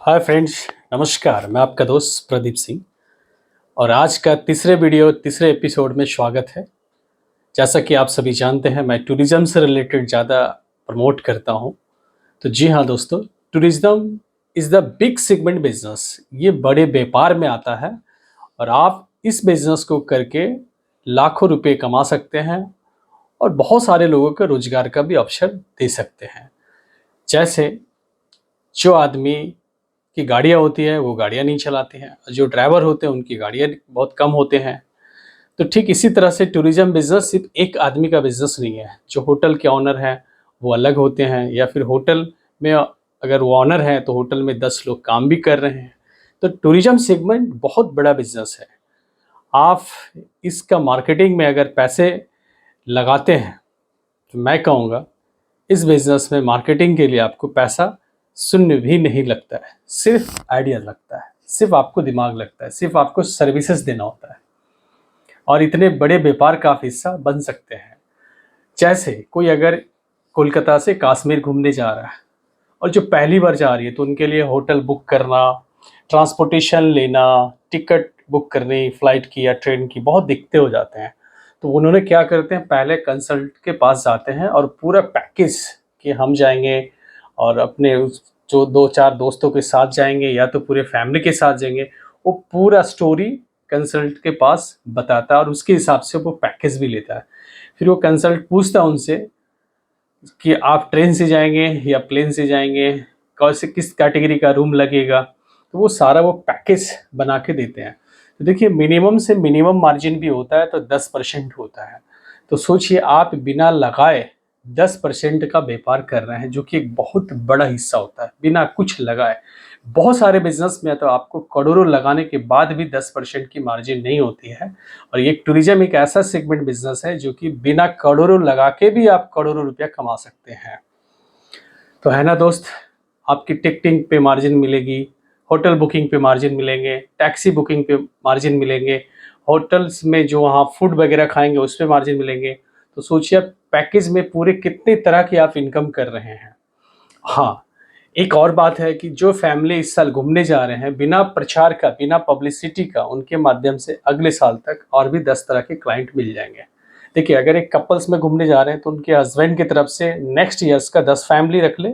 Hi friends, नमस्कार। मैं आपका दोस्त प्रदीप सिंह और आज का तीसरे एपिसोड में स्वागत है। जैसा कि आप सभी जानते हैं, मैं टूरिज़्म से रिलेटेड ज़्यादा प्रमोट करता हूं। तो जी हाँ दोस्तों, tourism is the big segment business. ये बड़े व्यापार में आता है और आप इस बिजनेस को करके लाखों रुपए कमा सकते हैं और बहुत सारे लोगों को रोजगार का भी अवसर दे सकते हैं। जैसे जो आदमी की गाड़ियाँ होती हैं वो गाड़ियाँ नहीं चलाते हैं, जो ड्राइवर होते हैं उनकी गाड़ियाँ बहुत कम होते हैं। तो ठीक इसी तरह से टूरिज़्म बिज़नेस सिर्फ एक आदमी का बिज़नेस नहीं है। जो होटल के ऑनर हैं वो अलग होते हैं, या फिर होटल में अगर वो ऑनर हैं तो होटल में 10 लोग काम भी कर रहे हैं। तो टूरिज़्म सेगमेंट बहुत बड़ा बिज़नेस है। आप इसका मार्केटिंग में अगर पैसे लगाते हैं तो मैं कहूँगा इस बिज़नेस में मार्केटिंग के लिए आपको पैसा शून्य भी नहीं लगता है, सिर्फ आइडिया लगता है, सिर्फ आपको दिमाग लगता है, सिर्फ आपको सर्विसेज देना होता है और इतने बड़े व्यापार का आप हिस्सा बन सकते हैं। जैसे कोई अगर कोलकाता से कश्मीर घूमने जा रहा है और जो पहली बार जा रही है तो उनके लिए होटल बुक करना, ट्रांसपोर्टेशन लेना, टिकट बुक करनी फ्लाइट की या ट्रेन की बहुत दिक्कतें हो जाते हैं। तो उन्होंने क्या करते हैं, पहले कंसल्ट के पास जाते हैं और पूरा पैकेज कि हम जाएंगे और अपने जो 2-4 दोस्तों के साथ जाएंगे या तो पूरे फैमिली के साथ जाएंगे, वो पूरा स्टोरी कंसल्ट के पास बताता है और उसके हिसाब से वो पैकेज भी लेता है। फिर वो कंसल्ट पूछता है उनसे कि आप ट्रेन से जाएंगे या प्लेन से जाएंगे, कौन से किस कैटेगरी का रूम लगेगा, तो वो सारा वो पैकेज बना के देते हैं। तो देखिए, मिनिमम से मिनिमम मार्जिन भी होता है तो 10% होता है। तो सोचिए, आप बिना लगाए 10% का व्यापार कर रहे हैं, जो कि एक बहुत बड़ा हिस्सा होता है बिना कुछ लगाए। बहुत सारे बिजनेस में तो आपको करोड़ों लगाने के बाद भी 10% की मार्जिन नहीं होती है, और ये टूरिज्म एक ऐसा सेगमेंट बिजनेस है जो कि बिना करोड़ों लगा के भी आप करोड़ों रुपया कमा सकते हैं। तो है ना दोस्त, आपकी टिकटिंग पे मार्जिन मिलेगी, होटल बुकिंग पे मार्जिन मिलेंगे, टैक्सी बुकिंग पे मार्जिन मिलेंगे, होटल्स में जो वहाँ फूड वगैरह खाएंगे उस पर मार्जिन मिलेंगे। तो सोचिए पैकेज में पूरे कितने तरह की आप इनकम कर रहे हैं। हाँ, एक और बात है कि जो फैमिली इस साल घूमने जा रहे हैं, बिना प्रचार का, बिना पब्लिसिटी का, उनके माध्यम से अगले साल तक और भी 10 तरह के क्लाइंट मिल जाएंगे। देखिए, अगर एक कपल्स में घूमने जा रहे हैं तो उनके हस्बैंड की तरफ से नेक्स्ट ईयर्स का 10 फैमिली रख ले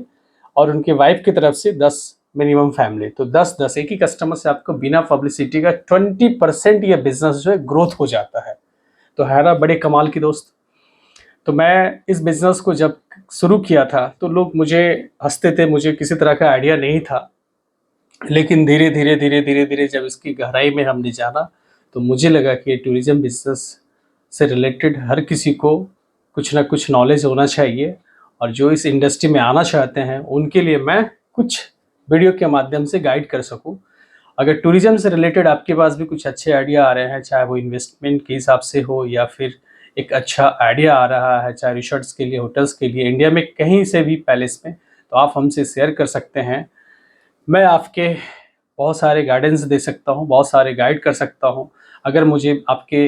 और उनके वाइफ की तरफ से 10 मिनिमम फैमिली, तो 10-10 एक ही कस्टमर से आपको बिना पब्लिसिटी का 20% ये बिजनेस जो है ग्रोथ हो जाता है। तो है ना बड़े कमाल की दोस्त। तो मैं इस बिज़नेस को जब शुरू किया था तो लोग मुझे हँसते थे, मुझे किसी तरह का आइडिया नहीं था। लेकिन धीरे-धीरे जब इसकी गहराई में हमने जाना तो मुझे लगा कि ये टूरिज़्म बिज़नेस से रिलेटेड हर किसी को कुछ ना कुछ नॉलेज होना चाहिए, और जो इस इंडस्ट्री में आना चाहते हैं उनके लिए मैं कुछ वीडियो के माध्यम से गाइड कर सकूँ। अगर टूरिज़्म से रिलेटेड आपके पास भी कुछ अच्छे आइडिया आ रहे हैं, चाहे वो इन्वेस्टमेंट के हिसाब से हो या फिर एक अच्छा आइडिया आ रहा है, चाहे रिसॉर्ट्स के लिए, होटल्स के लिए, इंडिया में कहीं से भी पैलेस में, तो आप हमसे शेयर कर सकते हैं। मैं आपके बहुत सारे गाइडेंस दे सकता हूँ, बहुत सारे गाइड कर सकता हूँ। अगर मुझे आपके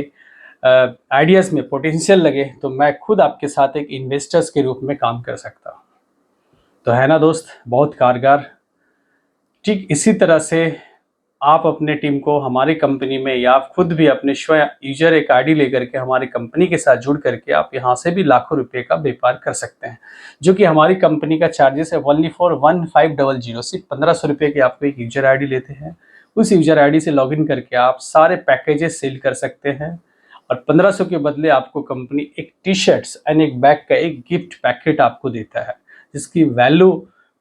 आइडियाज़ में पोटेंशियल लगे तो मैं खुद आपके साथ एक इन्वेस्टर्स के रूप में काम कर सकता हूँ। तो है ना दोस्त, बहुत कारगर। ठीक इसी तरह से आप अपने टीम को हमारी कंपनी में, या आप खुद भी अपने स्वयं यूजर एक आईडी लेकर के हमारी कंपनी के साथ जुड़ करके आप यहाँ से भी लाखों रुपए का व्यापार कर सकते हैं। जो कि हमारी कंपनी का चार्जेस है ओनली फॉर 1500, सिर्फ 1500 रुपये की आपको एक यूजर आईडी लेते हैं। उस यूजर आईडी से लॉगिन करके आप सारे पैकेजेस सेल कर सकते हैं, और 1500 के बदले आपको कंपनी एक टी शर्ट्स एंड एक बैग का एक गिफ्ट पैकेट आपको देता है, जिसकी वैल्यू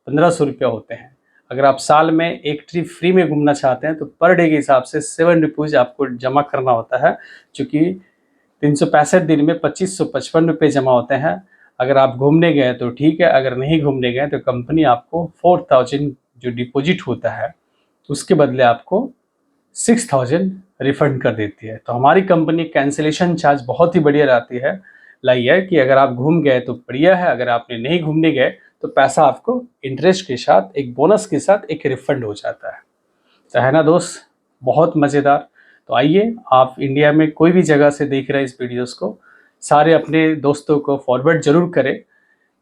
1500 रुपया होते हैं। अगर आप साल में एक ट्रिप फ्री में घूमना चाहते हैं तो पर डे के हिसाब से 7 रुपीज़ आपको जमा करना होता है, चूँकि 365 दिन में 2555 रुपये जमा होते हैं। अगर आप घूमने गए तो ठीक है, अगर नहीं घूमने गए तो कंपनी आपको 4000 जो डिपॉजिट होता है उसके बदले आपको 6000 रिफंड कर देती है। तो हमारी कंपनी कैंसिलेशन चार्ज बहुत ही बढ़िया रहती है, लाई है कि अगर आप घूम गए तो बढ़िया है, अगर आपने नहीं घूमने गए तो पैसा आपको इंटरेस्ट के साथ, एक बोनस के साथ एक रिफंड हो जाता है। तो है ना दोस्त, बहुत मज़ेदार। तो आइए, आप इंडिया में कोई भी जगह से देख रहे हैं इस वीडियोस को, सारे अपने दोस्तों को फॉरवर्ड जरूर करें,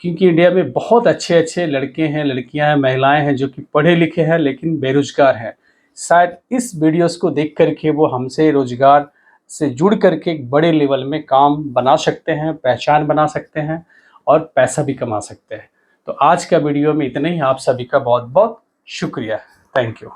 क्योंकि इंडिया में बहुत अच्छे अच्छे लड़के हैं, लड़कियां हैं, महिलाएं हैं जो कि पढ़े लिखे हैं लेकिन बेरोजगार हैं। शायद इस वीडियोस को देख करके वो हमसे रोजगार से जुड़ करके एक बड़े लेवल में काम बना सकते हैं, पहचान बना सकते हैं और पैसा भी कमा सकते हैं। तो आज का वीडियो में इतना ही। आप सभी का बहुत बहुत शुक्रिया। Thank you.